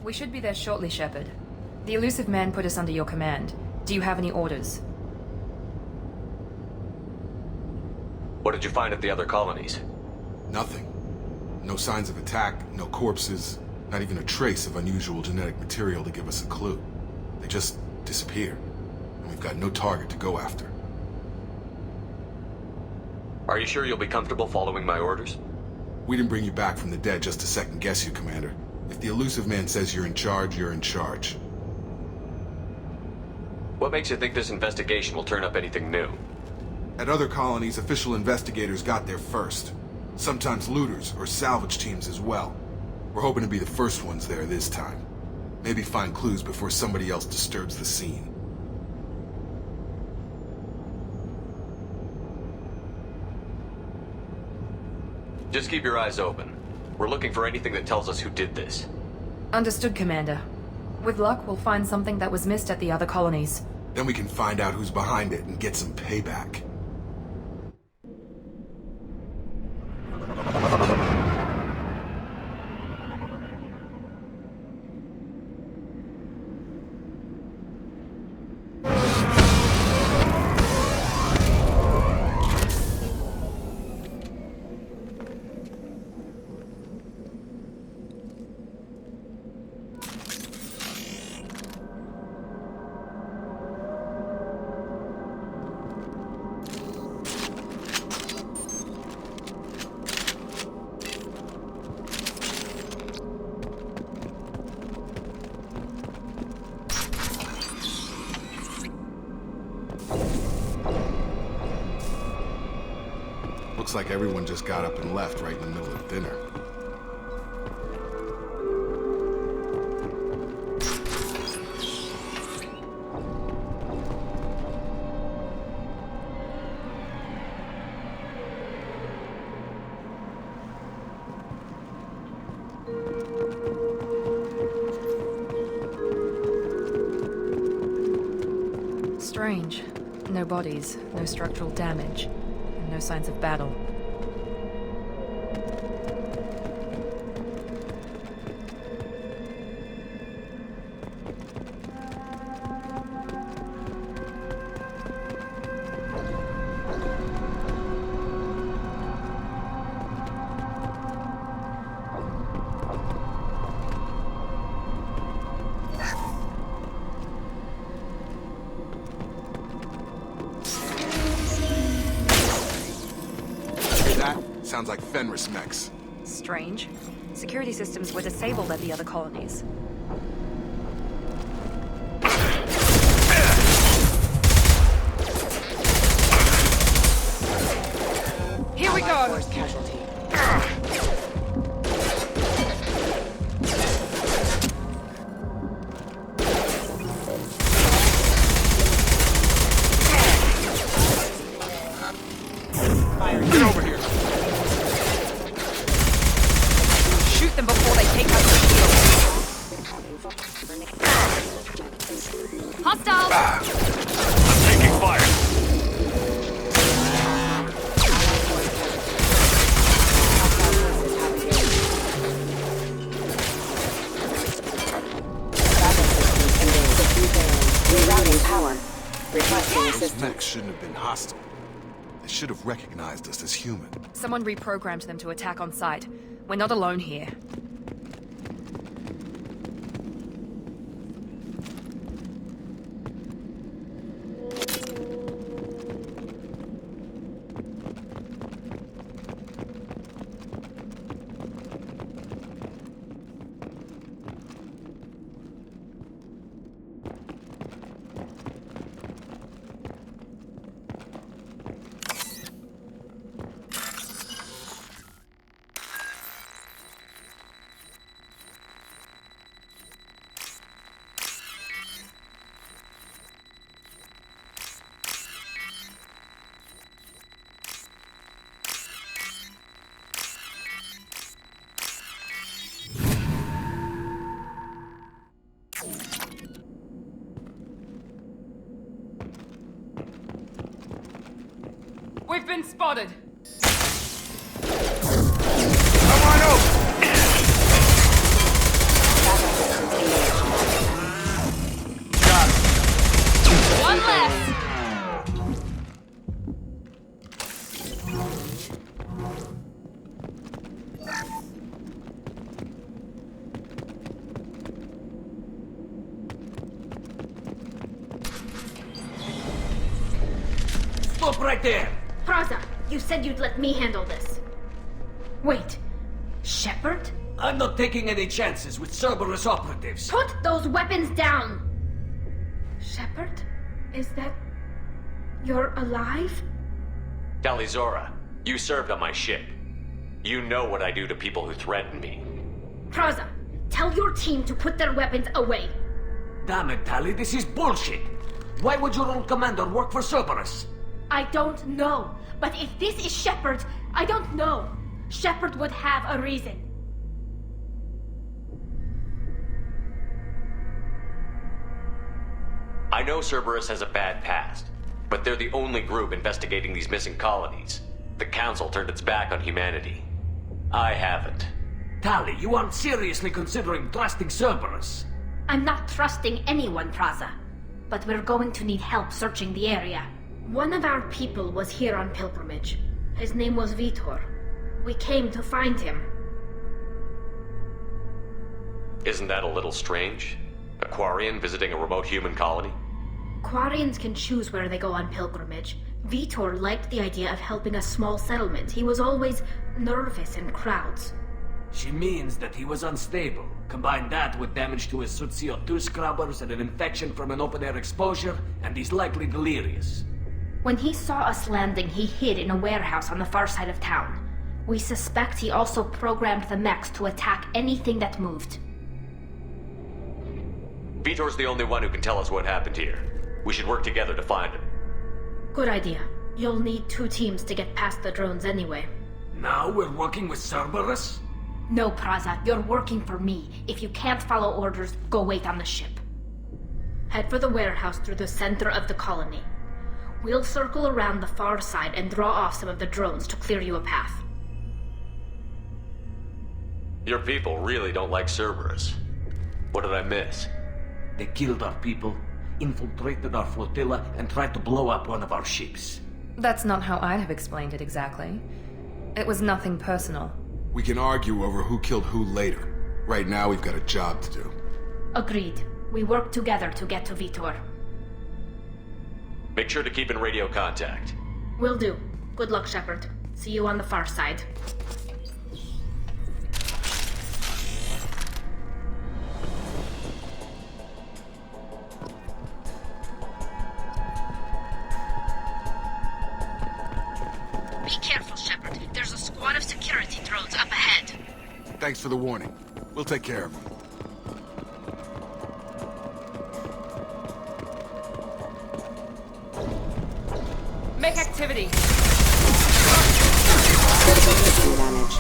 We should be there shortly, Shepard. The Illusive Man put us under your command. Do you have any orders? What did you find at the other colonies? Nothing. No signs of attack, no corpses, not even a trace of unusual genetic material to give us a clue. They just disappeared, and we've got no target to go after. Are you sure you'll be comfortable following my orders? We didn't bring you back from the dead just to second guess you, Commander. If the Illusive Man says you're in charge, you're in charge. What makes you think this investigation will turn up anything new? At other colonies, official investigators got there first. Sometimes looters or salvage teams as well. We're hoping to be the first ones there this time. Maybe find clues before somebody else disturbs the scene. Just keep your eyes open. We're looking for anything that tells us who did this. Understood, Commander. With luck, we'll find something that was missed at the other colonies. Then we can find out who's behind it and get some payback. Looks like everyone just got up and left right in the middle of dinner. Strange. No bodies, no structural damage, and no signs of battle. Sounds like Fenris mechs. Strange. Security systems were disabled at the other colonies. Here we go! Force casualty. Get over here! Shoot them before they take out the shield. Hostile! I'm taking fire! Rerouting power. Requesting Those assistance. mechs shouldn't have been hostile. They should have recognized us as human. Someone reprogrammed them to attack on sight. We're not alone here. We've been spotted! Come on over! Backup systems Stop right there! Praza, you said you'd let me handle this. Wait, Shepard? I'm not taking any chances with Cerberus operatives. Put those weapons down! Shepard? Is that... You're alive? Talizora, you served on my ship. You know what I do to people who threaten me. Praza, tell your team to put their weapons away. Damn it, Tali, this is bullshit! Why would your own commander work for Cerberus? I don't know. But if this is Shepard, I don't know. Shepard would have a reason. I know Cerberus has a bad past, but they're the only group investigating these missing colonies. The Council turned its back on humanity. I haven't. Tali, you aren't seriously considering trusting Cerberus. I'm not trusting anyone, Praza. But we're going to need help searching the area. One of our people was here on pilgrimage. His name was Vitor. We came to find him. Isn't that a little strange? A Quarian visiting a remote human colony? Quarians can choose where they go on pilgrimage. Vitor liked the idea of helping a small settlement. He was always nervous in crowds. She means that he was unstable. Combine that with damage to his suit CO2 scrubbers and an infection from an open-air exposure, and he's likely delirious. When he saw us landing, he hid in a warehouse on the far side of town. We suspect he also programmed the mechs to attack anything that moved. Vitor's the only one who can tell us what happened here. We should work together to find him. Good idea. You'll need 2 teams to get past the drones anyway. Now we're working with Cerberus? No, Praza, you're working for me. If you can't follow orders, go wait on the ship. Head for the warehouse through the center of the colony. We'll circle around the far side and draw off some of the drones to clear you a path. Your people really don't like Cerberus. What did I miss? They killed our people, infiltrated our flotilla, and tried to blow up one of our ships. That's not how I'd have explained it exactly. It was nothing personal. We can argue over who killed who later. Right now, we've got a job to do. Agreed. We work together to get to Vitor. Make sure to keep in radio contact. Will do. Good luck, Shepard. See you on the far side. Be careful, Shepard. There's a squad of security drones up ahead. Thanks for the warning. We'll take care of them. Make activity! Critical damage.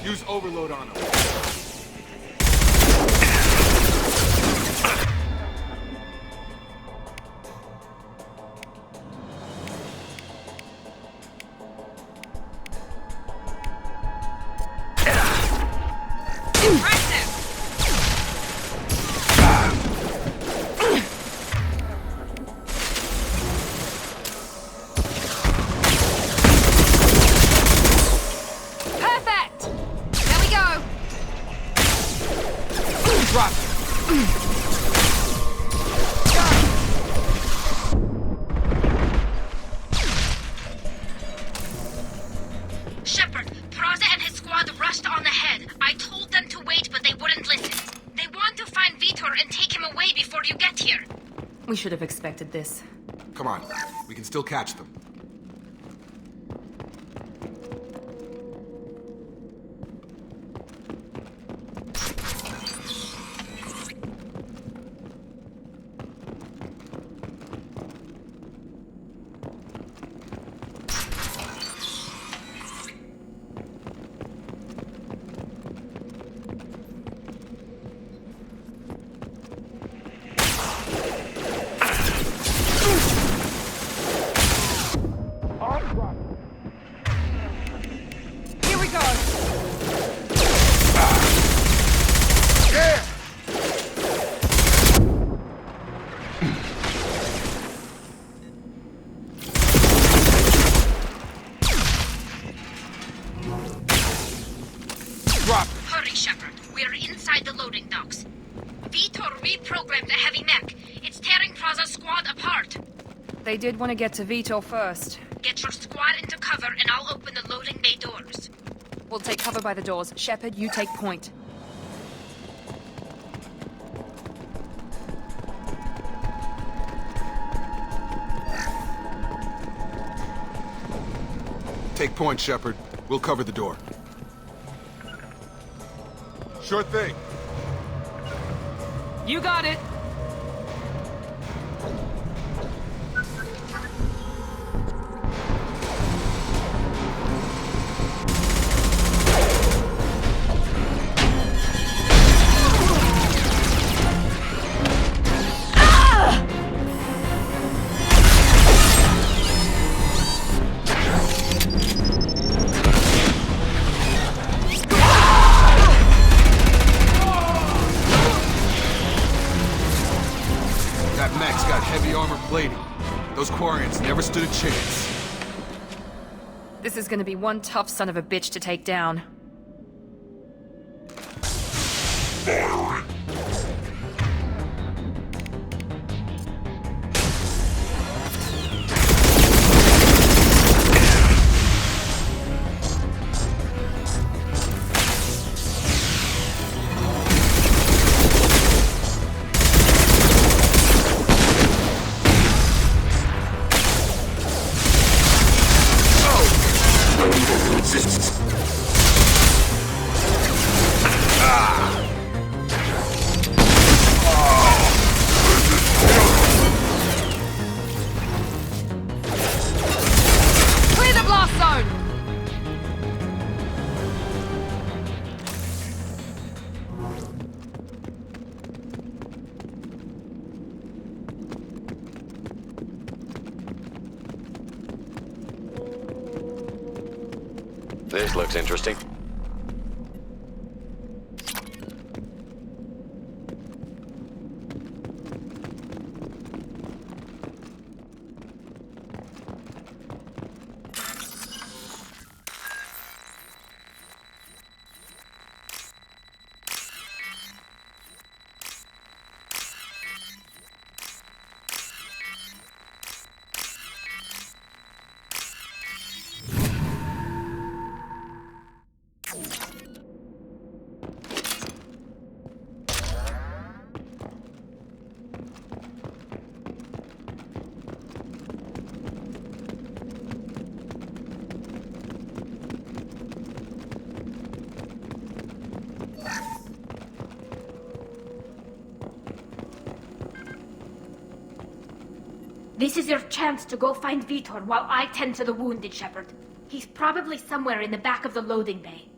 Use overload on them. Shepard, Praza and his squad rushed on ahead. I told them to wait, but they wouldn't listen. They want to find Vitor and take him away before you get here. We should have expected this. Come on. We can still catch them. Shepard. We're inside the loading docks. Vitor reprogrammed the heavy mech. It's tearing Praza's squad apart. They did want to get to Vitor first. Get your squad into cover and I'll open the loading bay doors. We'll take cover by the doors. Shepard, you take point. Take point, Shepard. We'll cover the door. Sure thing. You got it! Those Quarians never stood a chance. This is gonna be one tough son of a bitch to take down. This looks interesting. This is your chance to go find Vitor while I tend to the wounded, Shepard. He's probably somewhere in the back of the loading bay.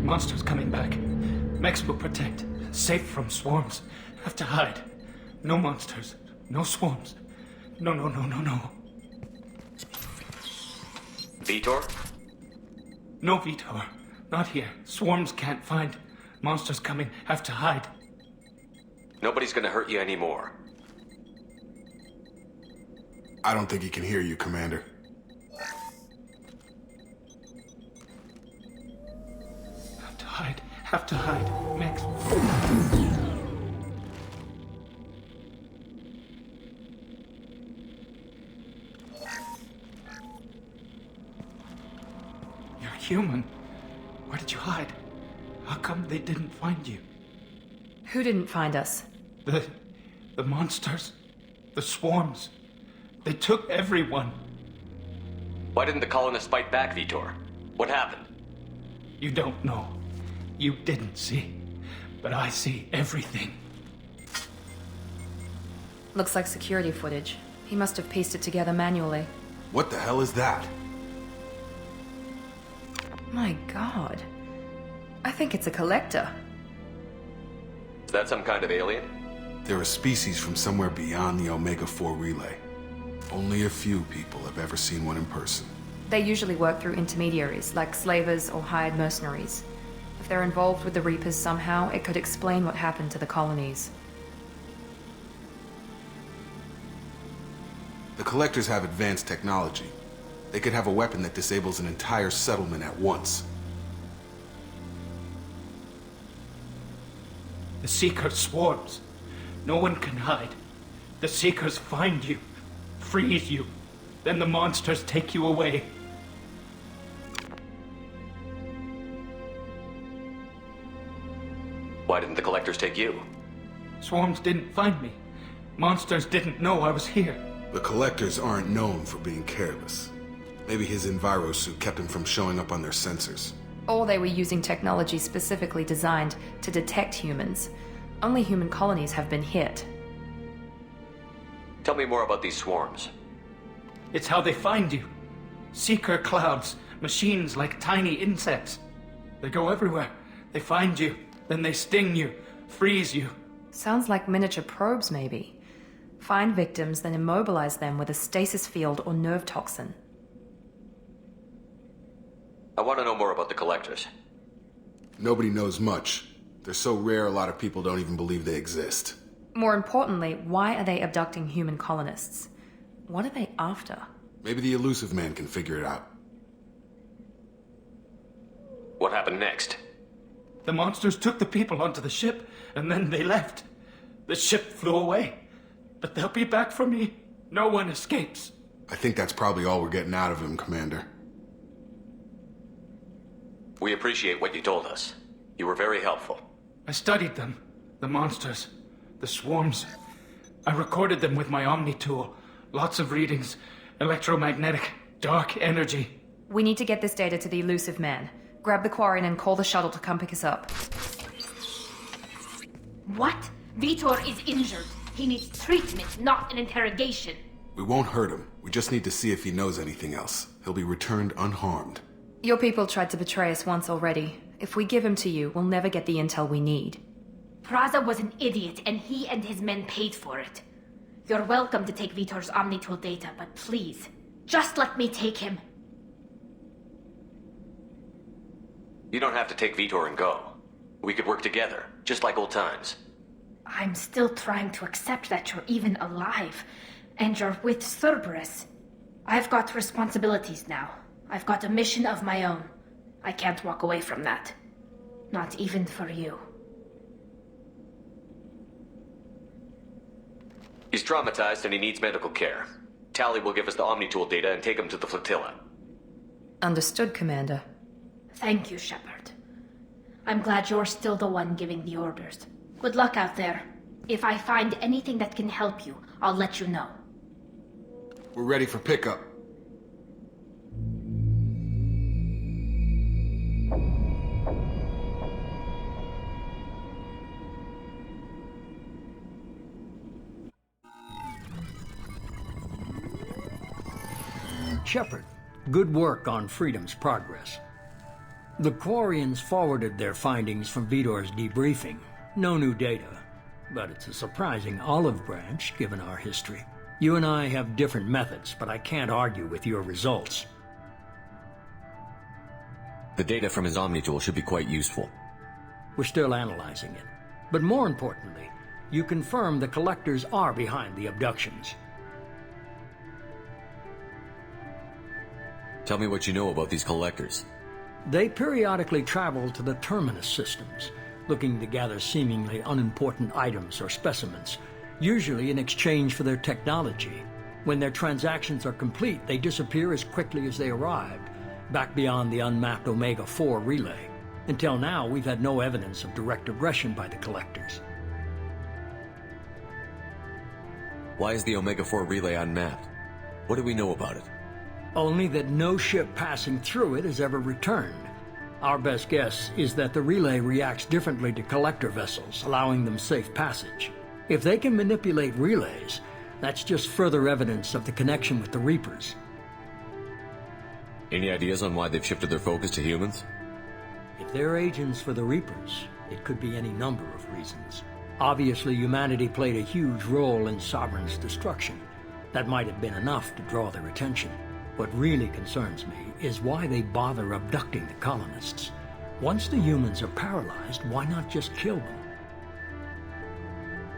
Monsters coming back. Mechs will protect. Safe from swarms. Have to hide. No monsters. No swarms. No. Vitor? No, Vitor. Not here. Swarms can't find. Monsters coming. Have to hide. Nobody's gonna hurt you anymore. I don't think he can hear you, Commander. Have to hide. Have to hide. Mechs. Human. Where did you hide? How come they didn't find you? Who didn't find us? The monsters. The swarms. They took everyone. Why didn't the colonists fight back, Vitor? What happened? You don't know. You didn't see. But I see everything. Looks like security footage. He must have pieced it together manually. What the hell is that? My god. I think it's a collector. Is that some kind of alien? They're a species from somewhere beyond the Omega-4 relay. Only a few people have ever seen one in person. They usually work through intermediaries, like slavers or hired mercenaries. The If they're involved with the Reapers somehow, it could explain what happened to the colonies. The Collectors have advanced technology. They could have a weapon that disables an entire settlement at once. The Seeker swarms. No one can hide. The Seekers find you, freeze you, then the monsters take you away. Why didn't the Collectors take you? Swarms didn't find me. Monsters didn't know I was here. The Collectors aren't known for being careless. Maybe his Enviro suit kept him from showing up on their sensors. Or they were using technology specifically designed to detect humans. Only human colonies have been hit. Tell me more about these swarms. It's how they find you. Seeker clouds, machines like tiny insects. They go everywhere. They find you, then they sting you, freeze you. Sounds like miniature probes, maybe. Find victims, then immobilize them with a stasis field or nerve toxin. I want to know more about the Collectors. Nobody knows much. They're so rare a lot of people don't even believe they exist. More importantly, why are they abducting human colonists? What are they after? Maybe the Elusive Man can figure it out. What happened next? The monsters took the people onto the ship, and then they left. The ship flew away. But they'll be back for me. No one escapes. I think that's probably all we're getting out of him, Commander. We appreciate what you told us. You were very helpful. I studied them. The monsters. The swarms. I recorded them with my Omni tool. Lots of readings. Electromagnetic. Dark energy. We need to get this data to the Elusive Man. Grab the Quarian and call the shuttle to come pick us up. What? Vitor is injured. He needs treatment, not an interrogation. We won't hurt him. We just need to see if he knows anything else. He'll be returned unharmed. Your people tried to betray us once already. If we give him to you, we'll never get the intel we need. Praza was an idiot, and he and his men paid for it. You're welcome to take Vitor's Omnitool data, but please, just let me take him. You don't have to take Vitor and go. We could work together, just like old times. I'm still trying to accept that you're even alive, and you're with Cerberus. I've got responsibilities now. I've got a mission of my own. I can't walk away from that. Not even for you. He's traumatized and he needs medical care. Tali will give us the Omnitool data and take him to the flotilla. Understood, Commander. Thank you, Shepard. I'm glad you're still the one giving the orders. Good luck out there. If I find anything that can help you, I'll let you know. We're ready for pickup. Shepard, good work on Freedom's progress. The Quarians forwarded their findings from Vitor's debriefing. No new data, but it's a surprising olive branch given our history. You and I have different methods, but I can't argue with your results. The data from his Omnitool should be quite useful. We're still analyzing it. But more importantly, you confirm the Collectors are behind the abductions. Tell me what you know about these Collectors. They periodically travel to the Terminus systems, looking to gather seemingly unimportant items or specimens, usually in exchange for their technology. When their transactions are complete, they disappear as quickly as they arrived, back beyond the unmapped Omega-4 relay. Until now, we've had no evidence of direct aggression by the Collectors. Why is the Omega-4 relay unmapped? What do we know about it? Only that no ship passing through it has ever returned. Our best guess is that the relay reacts differently to Collector vessels, allowing them safe passage. If they can manipulate relays, that's just further evidence of the connection with the Reapers. Any ideas on why they've shifted their focus to humans? If they're agents for the Reapers, it could be any number of reasons. Obviously, humanity played a huge role in Sovereign's destruction. That might have been enough to draw their attention. What really concerns me is why they bother abducting the colonists. Once the humans are paralyzed, why not just kill them?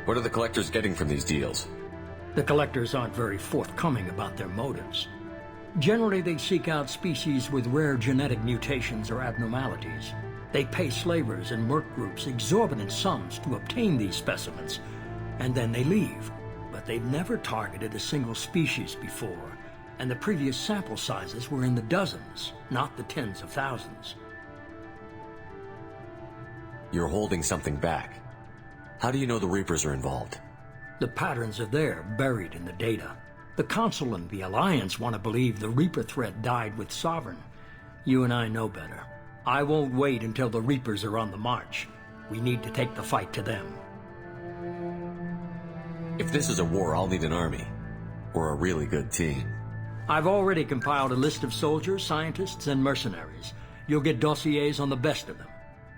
What are the collectors getting from these deals? The collectors aren't very forthcoming about their motives. Generally, they seek out species with rare genetic mutations or abnormalities. They pay slavers and merc groups exorbitant sums to obtain these specimens, and then they leave. But they've never targeted a single species before, and the previous sample sizes were in the dozens, not the tens of thousands. You're holding something back. How do you know the Reapers are involved? The patterns are there, buried in the data. The Council and the Alliance want to believe the Reaper threat died with Sovereign. You and I know better. I won't wait until the Reapers are on the march. We need to take the fight to them. If this is a war, I'll need an army. Or a really good team. I've already compiled a list of soldiers, scientists, and mercenaries. You'll get dossiers on the best of them.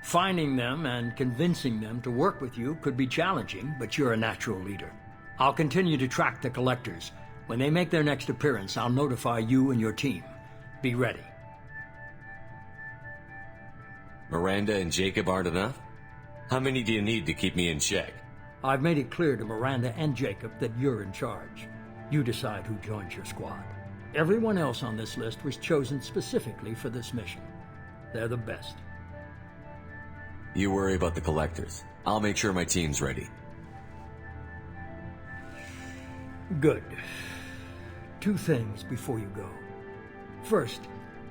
Finding them and convincing them to work with you could be challenging, but you're a natural leader. I'll continue to track the collectors. When they make their next appearance, I'll notify you and your team. Be ready. Miranda and Jacob aren't enough? How many do you need to keep me in check? I've made it clear to Miranda and Jacob that you're in charge. You decide who joins your squad. Everyone else on this list was chosen specifically for this mission. They're the best. You worry about the collectors. I'll make sure my team's ready. Good. 2 things before you go. First,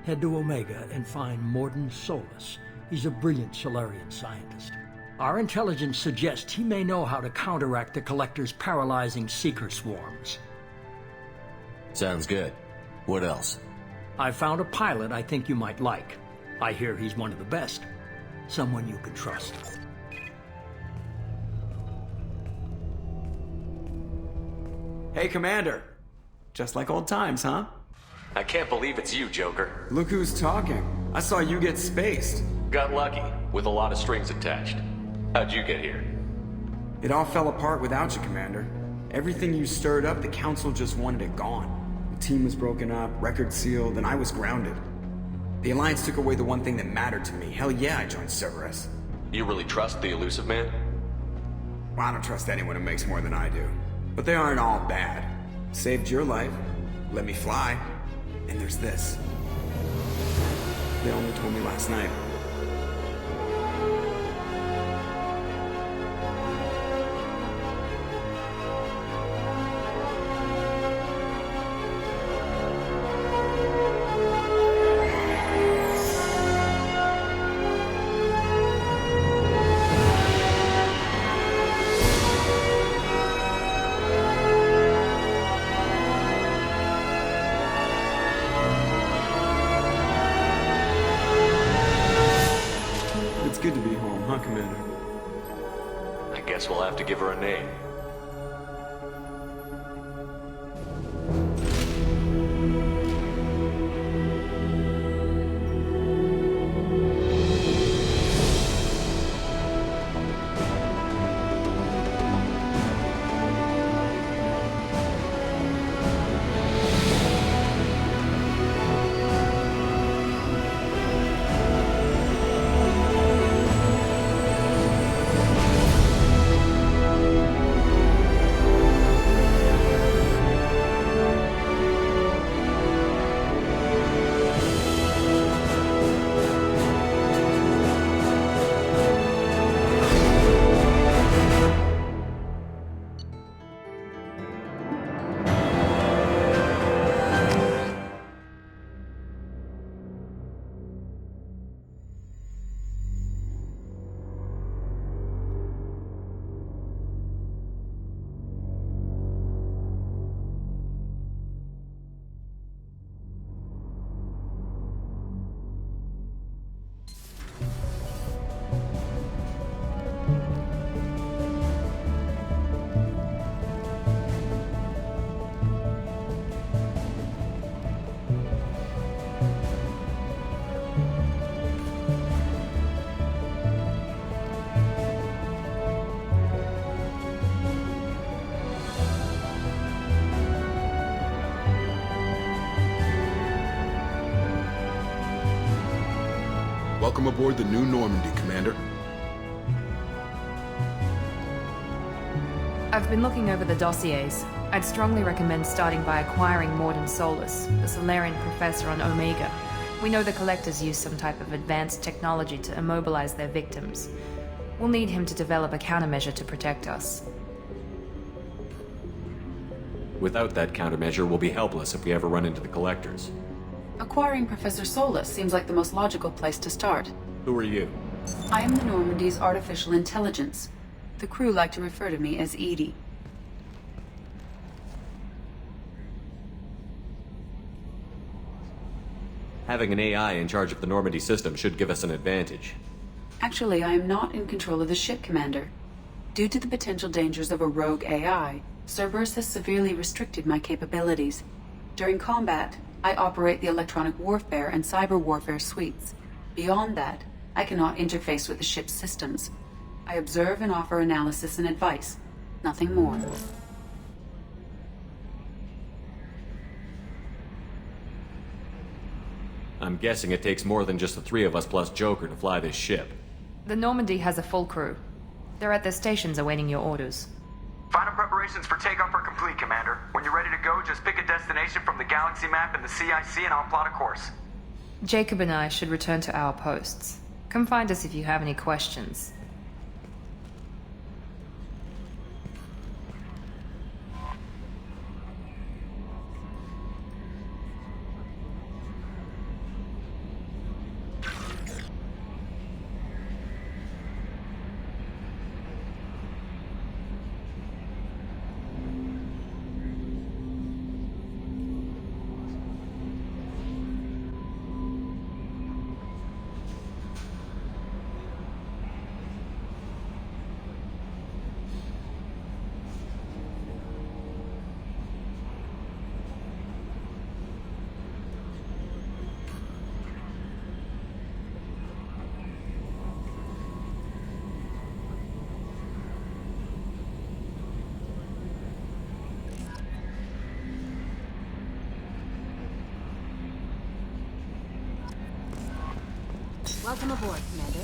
head to Omega and find Mordin Solus. He's a brilliant Solarian scientist. Our intelligence suggests he may know how to counteract the Collector's paralyzing Seeker swarms. Sounds good. What else? I found a pilot I think you might like. I hear he's one of the best. Someone you can trust. Hey, Commander. Just like old times, huh? I can't believe it's you, Joker. Look who's talking. I saw you get spaced. Got lucky, with a lot of strings attached. How'd you get here? It all fell apart without you, Commander. Everything you stirred up, the Council just wanted it gone. The team was broken up, record sealed, and I was grounded. The Alliance took away the one thing that mattered to me. Hell yeah, I joined Cerberus. You really trust the Elusive Man? Well, I don't trust anyone who makes more than I do. But they aren't all bad. Saved your life, let me fly, and there's this. They only told me last night. Good to be home, huh, Commander? I guess we'll have to give her a name. Welcome aboard the New Normandy, Commander. I've been looking over the dossiers. I'd strongly recommend starting by acquiring Morden Solus, the Solarian professor on Omega. We know the Collectors use some type of advanced technology to immobilize their victims. We'll need him to develop a countermeasure to protect us. Without that countermeasure, we'll be helpless if we ever run into the Collectors. Acquiring Professor Solus seems like the most logical place to start. Who are you? I am the Normandy's artificial intelligence. The crew like to refer to me as Edie. Having an AI in charge of the Normandy system should give us an advantage. Actually, I am not in control of the ship, Commander. Due to the potential dangers of a rogue AI, Cerberus has severely restricted my capabilities. During combat, I operate the electronic warfare and cyber warfare suites. Beyond that, I cannot interface with the ship's systems. I observe and offer analysis and advice. Nothing more. I'm guessing it takes more than just the three of us plus Joker to fly this ship. The Normandy has a full crew. They're at their stations awaiting your orders. Final preparations for takeoff are complete, Commander. When you're ready to go, just pick a destination from the galaxy map and the CIC and I'll plot a course. Jacob and I should return to our posts. Come find us if you have any questions. Welcome aboard, Commander.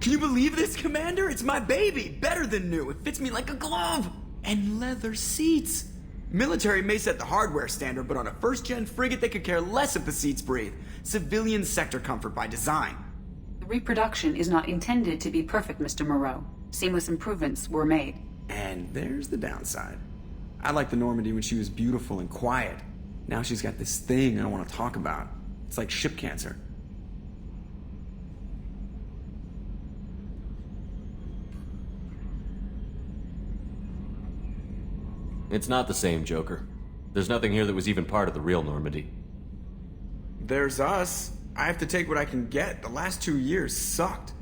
Can you believe this, Commander? It's my baby! Better than new. It fits me like a glove! And leather seats! Military may set the hardware standard, but on a first-gen frigate they could care less if the seats breathe. Civilian sector comfort by design. The reproduction is not intended to be perfect, Mr. Moreau. Seamless improvements were made. And there's the downside. I liked the Normandy when she was beautiful and quiet. Now she's got this thing I don't want to talk about. It's like ship cancer. It's not the same, Joker. There's nothing here that was even part of the real Normandy. There's us. I have to take what I can get. The last 2 years sucked.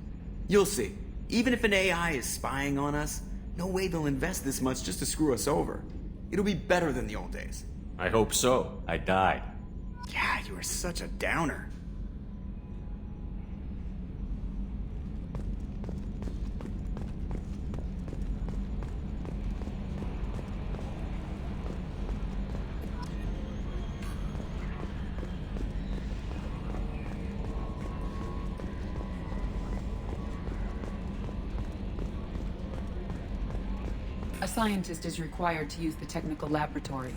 You'll see. Even if an AI is spying on us, no way they'll invest this much just to screw us over. It'll be better than the old days. I hope so. I died. Yeah, you are such a downer. A scientist is required to use the technical laboratory.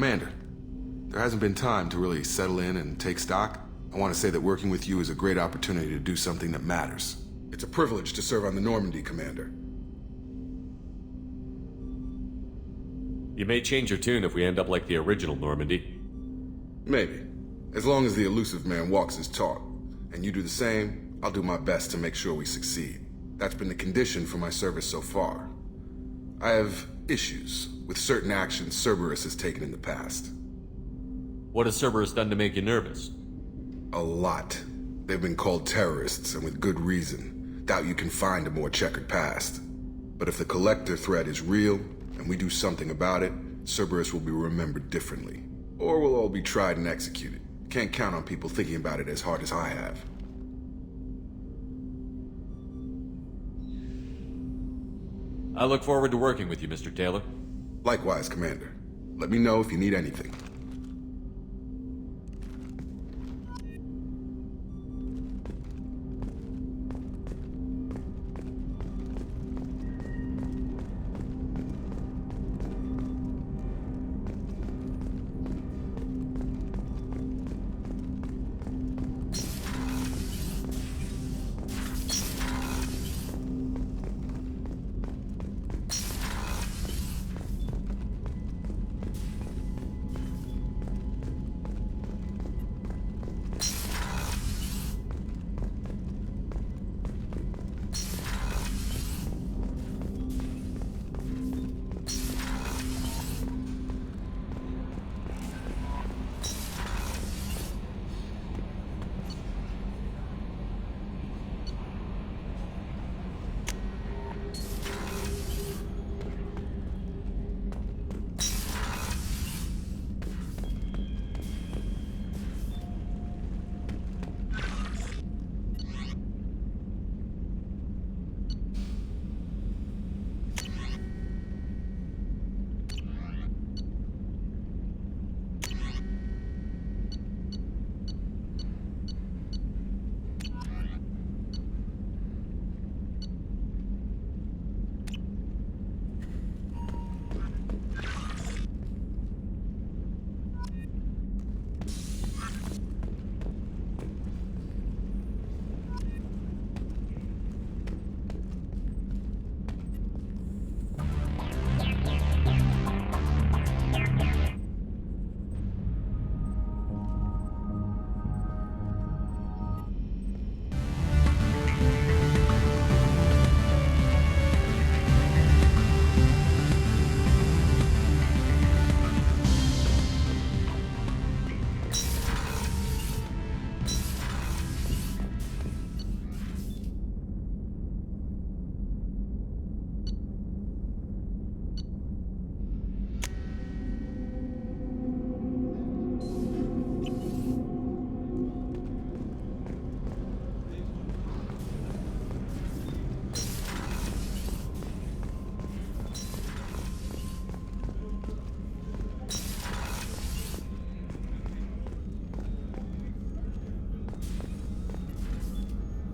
Commander, there hasn't been time to really settle in and take stock. I want to say that working with you is a great opportunity to do something that matters. It's a privilege to serve on the Normandy, Commander. You may change your tune if we end up like the original Normandy. Maybe. As long as the elusive man walks his talk, and you do the same, I'll do my best to make sure we succeed. That's been the condition for my service so far. I have issues with certain actions Cerberus has taken in the past. What has Cerberus done to make you nervous? A lot. They've been called terrorists, and with good reason. Doubt you can find a more checkered past. But if the Collector threat is real, and we do something about it, Cerberus will be remembered differently. Or we'll all be tried and executed. Can't count on people thinking about it as hard as I have. I look forward to working with you, Mr. Taylor. Likewise, Commander. Let me know if you need anything.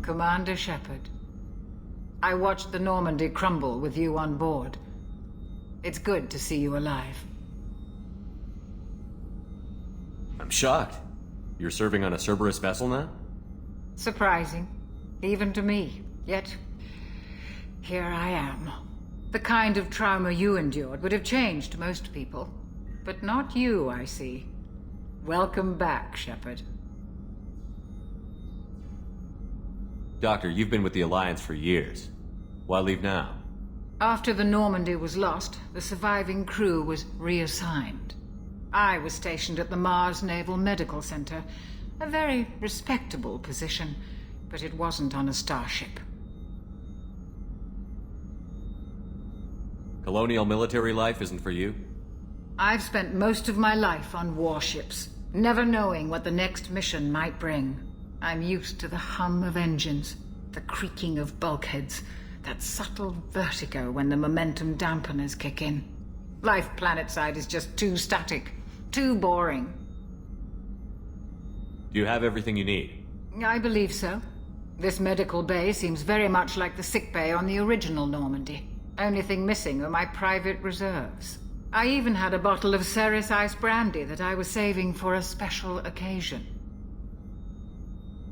Commander Shepard, I watched the Normandy crumble with you on board. It's good to see you alive. I'm shocked. You're serving on a Cerberus vessel now? Surprising, even to me. Yet, here I am. The kind of trauma you endured would have changed most people. But not you, I see. Welcome back, Shepard. Doctor, you've been with the Alliance for years. Why leave now? After the Normandy was lost, the surviving crew was reassigned. I was stationed at the Mars Naval Medical Center, a very respectable position, but it wasn't on a starship. Colonial military life isn't for you? I've spent most of my life on warships, never knowing what the next mission might bring. I'm used to the hum of engines, the creaking of bulkheads, that subtle vertigo when the momentum dampeners kick in. Life planetside is just too static, too boring. Do you have everything you need? I believe so. This medical bay seems very much like the sick bay on the original Normandy. Only thing missing are my private reserves. I even had a bottle of Ceres Ice Brandy that I was saving for a special occasion.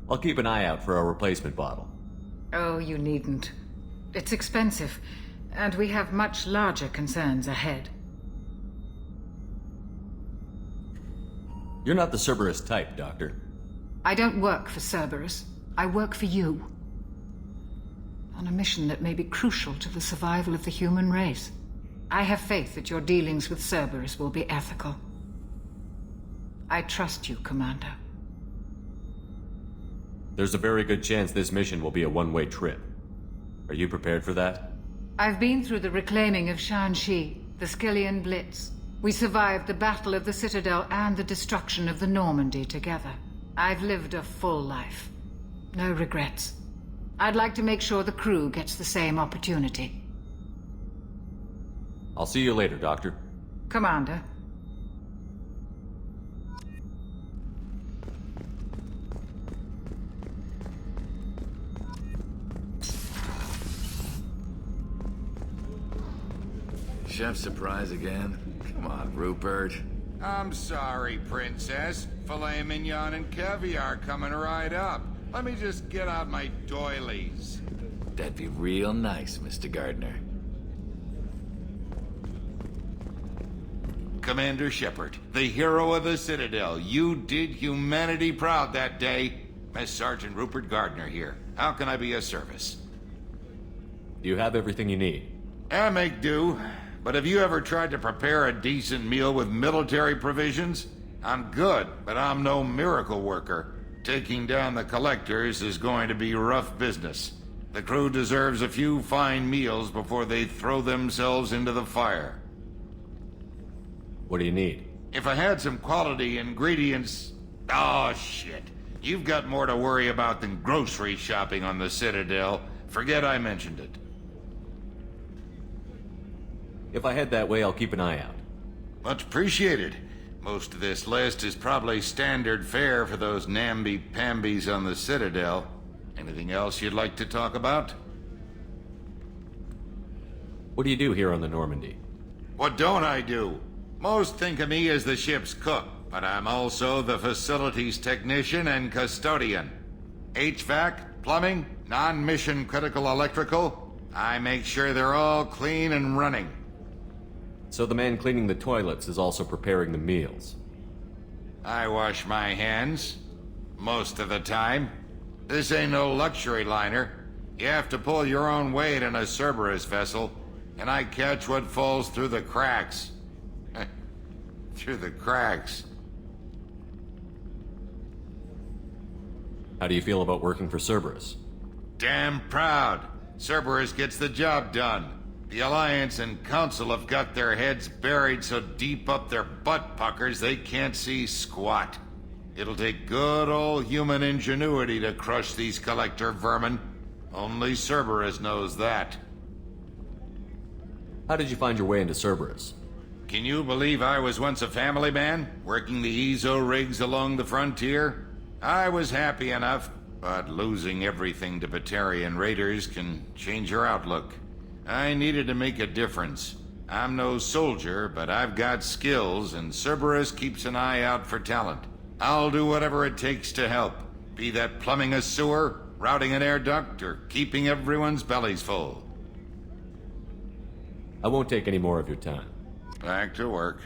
I'll keep an eye out for a replacement bottle. Oh, you needn't. It's expensive, and we have much larger concerns ahead. You're not the Cerberus type, Doctor. I don't work for Cerberus. I work for you. On a mission that may be crucial to the survival of the human race. I have faith that your dealings with Cerberus will be ethical. I trust you, Commander. There's a very good chance this mission will be a one-way trip. Are you prepared for that? I've been through the reclaiming of Shanxi, the Skyllian Blitz. We survived the Battle of the Citadel and the destruction of the Normandy together. I've lived a full life. No regrets. I'd like to make sure the crew gets the same opportunity. I'll see you later, Doctor. Commander. Chef surprise again? Come on, Rupert. I'm sorry, Princess. Filet mignon and caviar coming right up. Let me just get out my doilies. That'd be real nice, Mr. Gardner. Commander Shepard, the hero of the Citadel. You did humanity proud that day. Mess Sergeant Rupert Gardner here. How can I be of service? Do you have everything you need? I make do. But have you ever tried to prepare a decent meal with military provisions? I'm good, but I'm no miracle worker. Taking down the collectors is going to be rough business. The crew deserves a few fine meals before they throw themselves into the fire. What do you need? If I had some quality ingredients... Oh, shit. You've got more to worry about than grocery shopping on the Citadel. Forget I mentioned it. If I head that way, I'll keep an eye out. Much appreciated. Most of this list is probably standard fare for those namby-pambies on the Citadel. Anything else you'd like to talk about? What do you do here on the Normandy? What don't I do? Most think of me as the ship's cook, but I'm also the facilities technician and custodian. HVAC, plumbing, non-mission critical electrical. I make sure they're all clean and running. So the man cleaning the toilets is also preparing the meals. I wash my hands. Most of the time. This ain't no luxury liner. You have to pull your own weight in a Cerberus vessel, and I catch what falls through the cracks. Through the cracks. How do you feel about working for Cerberus? Damn proud. Cerberus gets the job done. The Alliance and Council have got their heads buried so deep up their butt puckers they can't see squat. It'll take good old human ingenuity to crush these collector vermin. Only Cerberus knows that. How did you find your way into Cerberus? Can you believe I was once a family man, working the EZO rigs along the frontier? I was happy enough, but losing everything to Batarian raiders can change your outlook. I needed to make a difference. I'm no soldier, but I've got skills, and Cerberus keeps an eye out for talent. I'll do whatever it takes to help, be that plumbing a sewer, routing an air duct, or keeping everyone's bellies full. I won't take any more of your time. Back to work.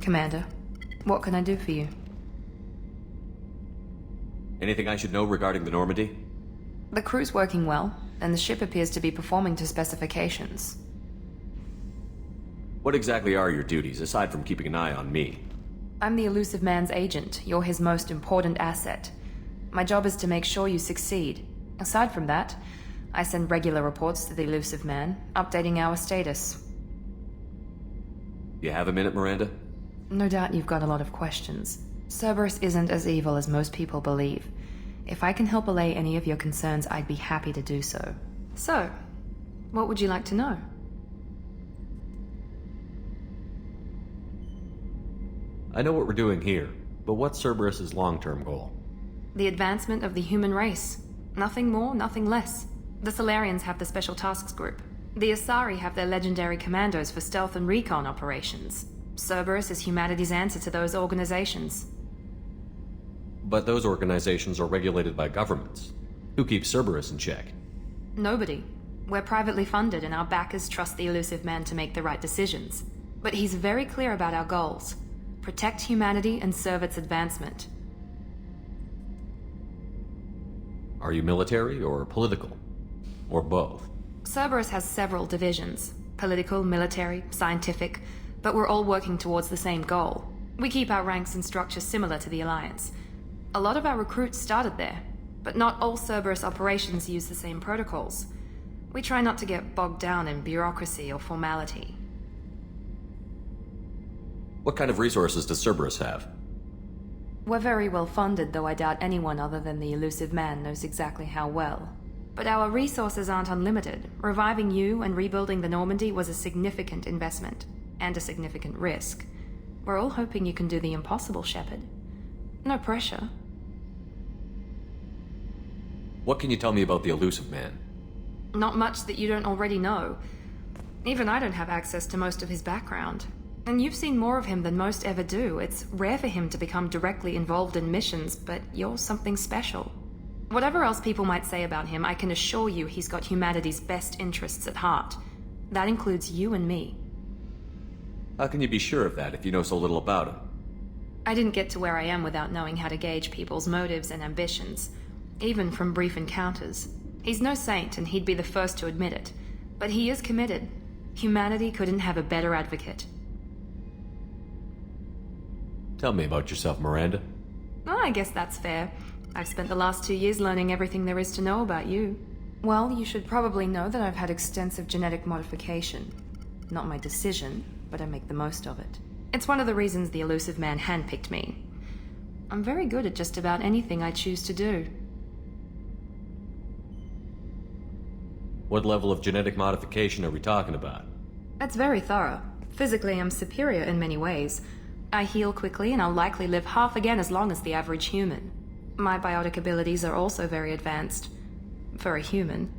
Commander, what can I do for you? Anything I should know regarding the Normandy? The crew's working well, and the ship appears to be performing to specifications. What exactly are your duties, aside from keeping an eye on me? I'm the Elusive Man's agent. You're his most important asset. My job is to make sure you succeed. Aside from that, I send regular reports to the Elusive Man, updating our status. You have a minute, Miranda? No doubt you've got a lot of questions. Cerberus isn't as evil as most people believe. If I can help allay any of your concerns, I'd be happy to do so. So, what would you like to know? I know what we're doing here, but what's Cerberus' long-term goal? The advancement of the human race. Nothing more, nothing less. The Solarians have the Special Tasks Group. The Asari have their legendary commandos for stealth and recon operations. Cerberus is humanity's answer to those organizations. But those organizations are regulated by governments. Who keeps Cerberus in check? Nobody. We're privately funded and our backers trust the Elusive Man to make the right decisions. But he's very clear about our goals. Protect humanity and serve its advancement. Are you military or political? Or both? Cerberus has several divisions. Political, military, scientific, but we're all working towards the same goal. We keep our ranks and structure similar to the Alliance. A lot of our recruits started there, but not all Cerberus operations use the same protocols. We try not to get bogged down in bureaucracy or formality. What kind of resources does Cerberus have? We're very well funded, though I doubt anyone other than the Elusive Man knows exactly how well. But our resources aren't unlimited. Reviving you and rebuilding the Normandy was a significant investment, and a significant risk. We're all hoping you can do the impossible, Shepard. No pressure. What can you tell me about the Elusive Man? Not much that you don't already know. Even I don't have access to most of his background. And you've seen more of him than most ever do. It's rare for him to become directly involved in missions, but you're something special. Whatever else people might say about him, I can assure you he's got humanity's best interests at heart. That includes you and me. How can you be sure of that if you know so little about him? I didn't get to where I am without knowing how to gauge people's motives and ambitions, even from brief encounters. He's no saint, and he'd be the first to admit it. But he is committed. Humanity couldn't have a better advocate. Tell me about yourself, Miranda. Oh, I guess that's fair. I've spent the last 2 years learning everything there is to know about you. Well, you should probably know that I've had extensive genetic modification. Not my decision, but I make the most of it. It's one of the reasons the Elusive Man handpicked me. I'm very good at just about anything I choose to do. What level of genetic modification are we talking about? That's very thorough. Physically, I'm superior in many ways. I heal quickly, and I'll likely live half again as long as the average human. My biotic abilities are also very advanced. For a human.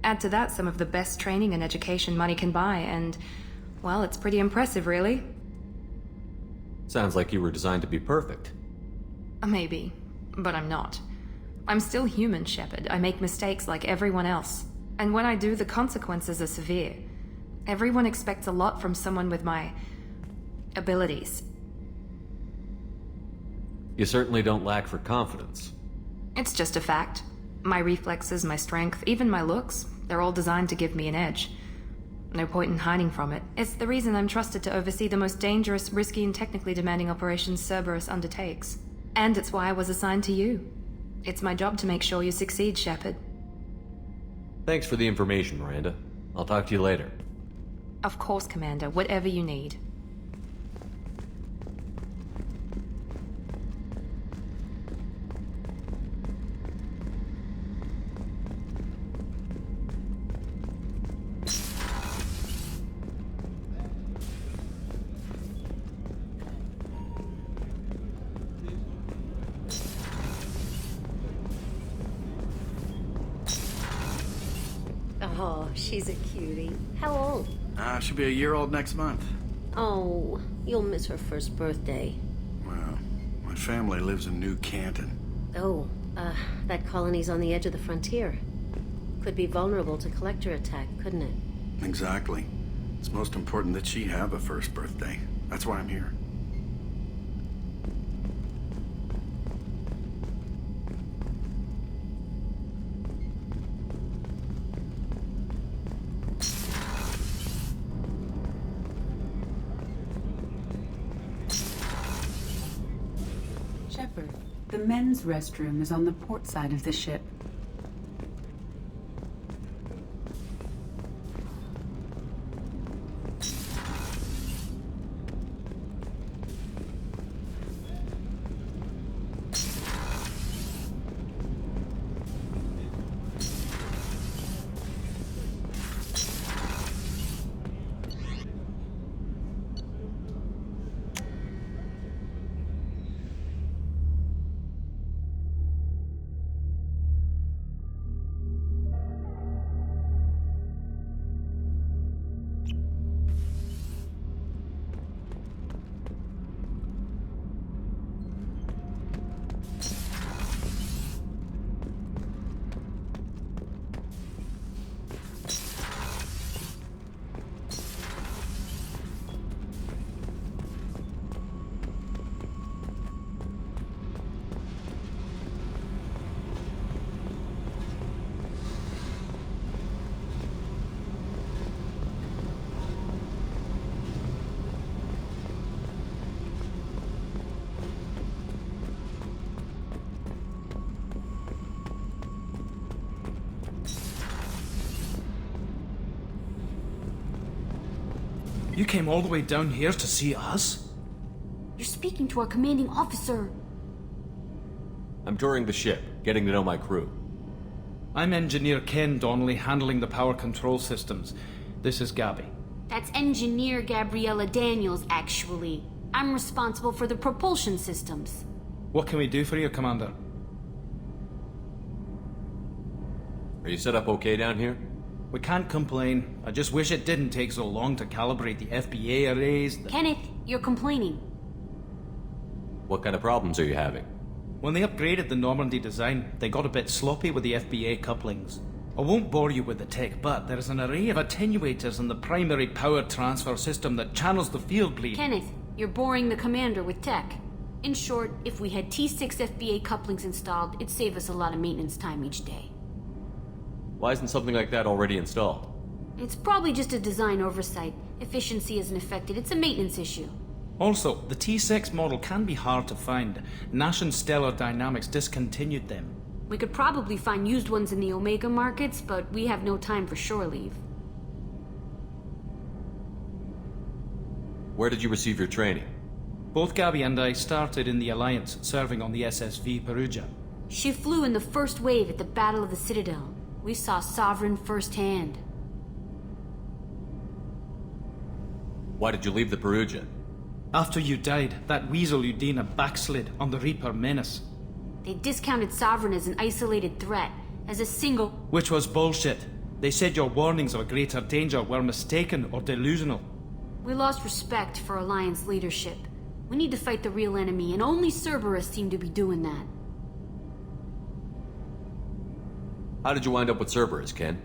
Add to that some of the best training and education money can buy, and, well, it's pretty impressive, really. Sounds like you were designed to be perfect. Maybe, but I'm not. I'm still human, Shepard. I make mistakes like everyone else. And when I do, the consequences are severe. Everyone expects a lot from someone with my abilities. You certainly don't lack for confidence. It's just a fact. My reflexes, my strength, even my looks, they're all designed to give me an edge. No point in hiding from it. It's the reason I'm trusted to oversee the most dangerous, risky, and technically demanding operations Cerberus undertakes. And it's why I was assigned to you. It's my job to make sure you succeed, Shepard. Thanks for the information, Miranda. I'll talk to you later. Of course, Commander. Whatever you need. Oh, she's a cutie. How old? She'll be a year old next month. Oh, you'll miss her first birthday. Well, my family lives in New Canton. Oh, that colony's on the edge of the frontier. Could be vulnerable to collector attack, couldn't it? Exactly. It's most important that she have a first birthday. That's why I'm here. Shepard, the men's restroom is on the port side of the ship. You came all the way down here to see us? You're speaking to our commanding officer. I'm touring the ship, getting to know my crew. I'm Engineer Ken Donnelly, handling the power control systems. This is Gabby. That's Engineer Gabriella Daniels, actually. I'm responsible for the propulsion systems. What can we do for you, Commander? Are you set up okay down here? We can't complain. I just wish it didn't take so long to calibrate the FBA arrays. Kenneth, you're complaining. What kind of problems are you having? When they upgraded the Normandy design, they got a bit sloppy with the FBA couplings. I won't bore you with the tech, but there is an array of attenuators in the primary power transfer system that channels the field bleed. Kenneth, you're boring the commander with tech. In short, if we had T6 FBA couplings installed, it'd save us a lot of maintenance time each day. Why isn't something like that already installed? It's probably just a design oversight. Efficiency isn't affected, it's a maintenance issue. Also, the T6 model can be hard to find. Nash and Stellar Dynamics discontinued them. We could probably find used ones in the Omega markets, but we have no time for shore leave. Where did you receive your training? Both Gabby and I started in the Alliance, serving on the SSV Perugia. She flew in the first wave at the Battle of the Citadel. We saw Sovereign firsthand. Why did you leave the Perugia? After you died, that weasel Udina backslid on the Reaper Menace. They discounted Sovereign as an isolated threat, as a single... Which was bullshit. They said your warnings of a greater danger were mistaken or delusional. We lost respect for Alliance leadership. We need to fight the real enemy, and only Cerberus seemed to be doing that. How did you wind up with Cerberus, Ken?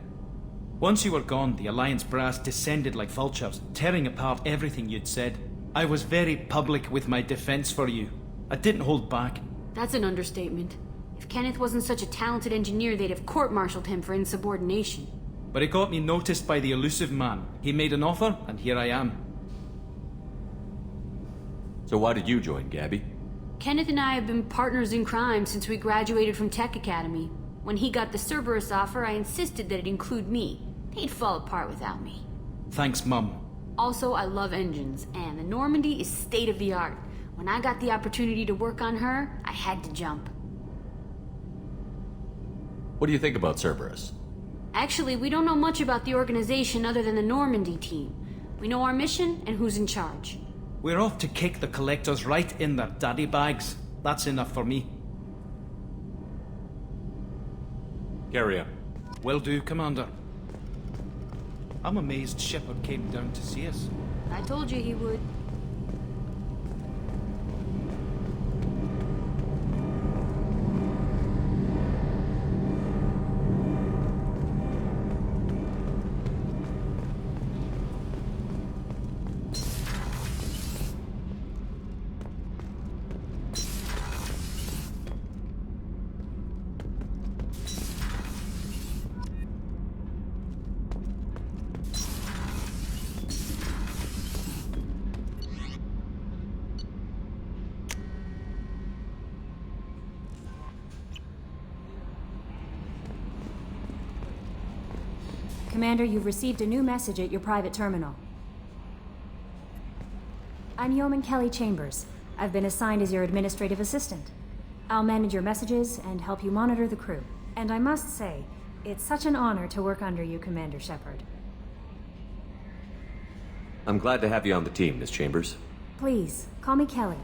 Once you were gone, the Alliance brass descended like vultures, tearing apart everything you'd said. I was very public with my defense for you. I didn't hold back. That's an understatement. If Kenneth wasn't such a talented engineer, they'd have court-martialed him for insubordination. But it got me noticed by the elusive man. He made an offer, and here I am. So why did you join, Gabby? Kenneth and I have been partners in crime since we graduated from Tech Academy. When he got the Cerberus offer, I insisted that it include me. He'd fall apart without me. Thanks, Mum. Also, I love engines, and the Normandy is state-of-the-art. When I got the opportunity to work on her, I had to jump. What do you think about Cerberus? Actually, we don't know much about the organization other than the Normandy team. We know our mission and who's in charge. We're off to kick the Collectors right in their daddy bags. That's enough for me. Carry on. Will do, Commander. I'm amazed Shepard came down to see us. I told you he would. Commander, you've received a new message at your private terminal. I'm Yeoman Kelly Chambers. I've been assigned as your administrative assistant. I'll manage your messages and help you monitor the crew. And I must say, it's such an honor to work under you, Commander Shepard. I'm glad to have you on the team, Miss Chambers. Please, call me Kelly.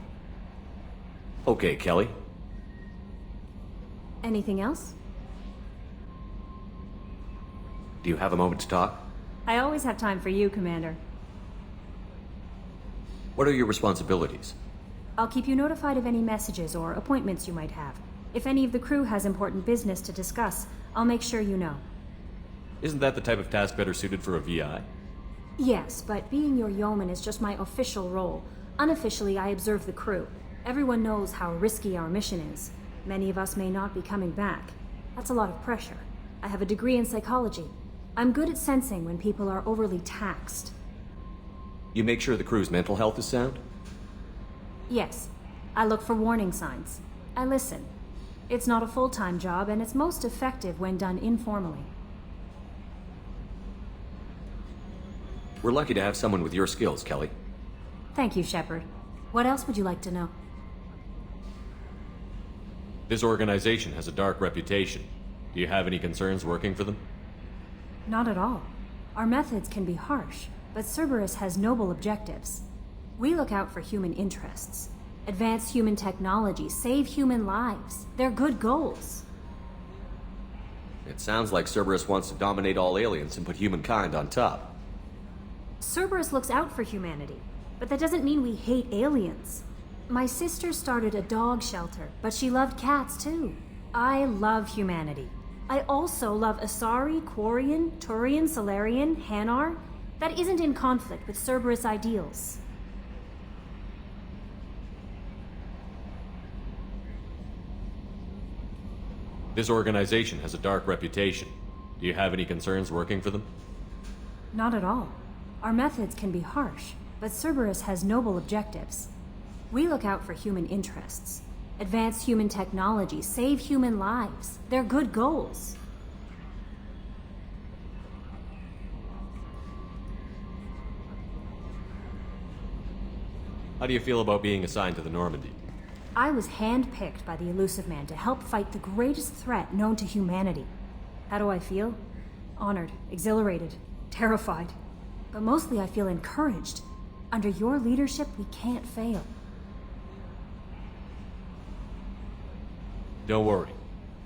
Okay, Kelly. Anything else? Do you have a moment to talk? I always have time for you, Commander. What are your responsibilities? I'll keep you notified of any messages or appointments you might have. If any of the crew has important business to discuss, I'll make sure you know. Isn't that the type of task better suited for a VI? Yes, but being your yeoman is just my official role. Unofficially, I observe the crew. Everyone knows how risky our mission is. Many of us may not be coming back. That's a lot of pressure. I have a degree in psychology. I'm good at sensing when people are overly taxed. You make sure the crew's mental health is sound? Yes. I look for warning signs. I listen. It's not a full-time job, and it's most effective when done informally. We're lucky to have someone with your skills, Kelly. Thank you, Shepard. What else would you like to know? This organization has a dark reputation. Do you have any concerns working for them? Not at all. Our methods can be harsh, but Cerberus has noble objectives. We look out for human interests. Advance human technology, save human lives. They're good goals. It sounds like Cerberus wants to dominate all aliens and put humankind on top. Cerberus looks out for humanity, but that doesn't mean we hate aliens. My sister started a dog shelter, but she loved cats too. I love humanity. I also love Asari, Quarian, Turian, Salarian, Hanar. That isn't in conflict with Cerberus ideals. This organization has a dark reputation. Do you have any concerns working for them? Not at all. Our methods can be harsh, but Cerberus has noble objectives. We look out for human interests. Advance human technology, save human lives. They're good goals. How do you feel about being assigned to the Normandy? I was handpicked by the Illusive Man to help fight the greatest threat known to humanity. How do I feel? Honored, exhilarated, terrified. But mostly I feel encouraged. Under your leadership, we can't fail. Don't worry.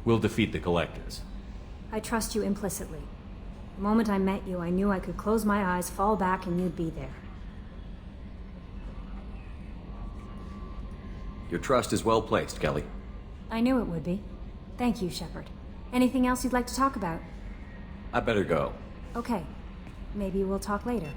We'll defeat the Collectors. I trust you implicitly. The moment I met you, I knew I could close my eyes, fall back, and you'd be there. Your trust is well placed, Kelly. I knew it would be. Thank you, Shepard. Anything else you'd like to talk about? I better go. Okay. Maybe we'll talk later.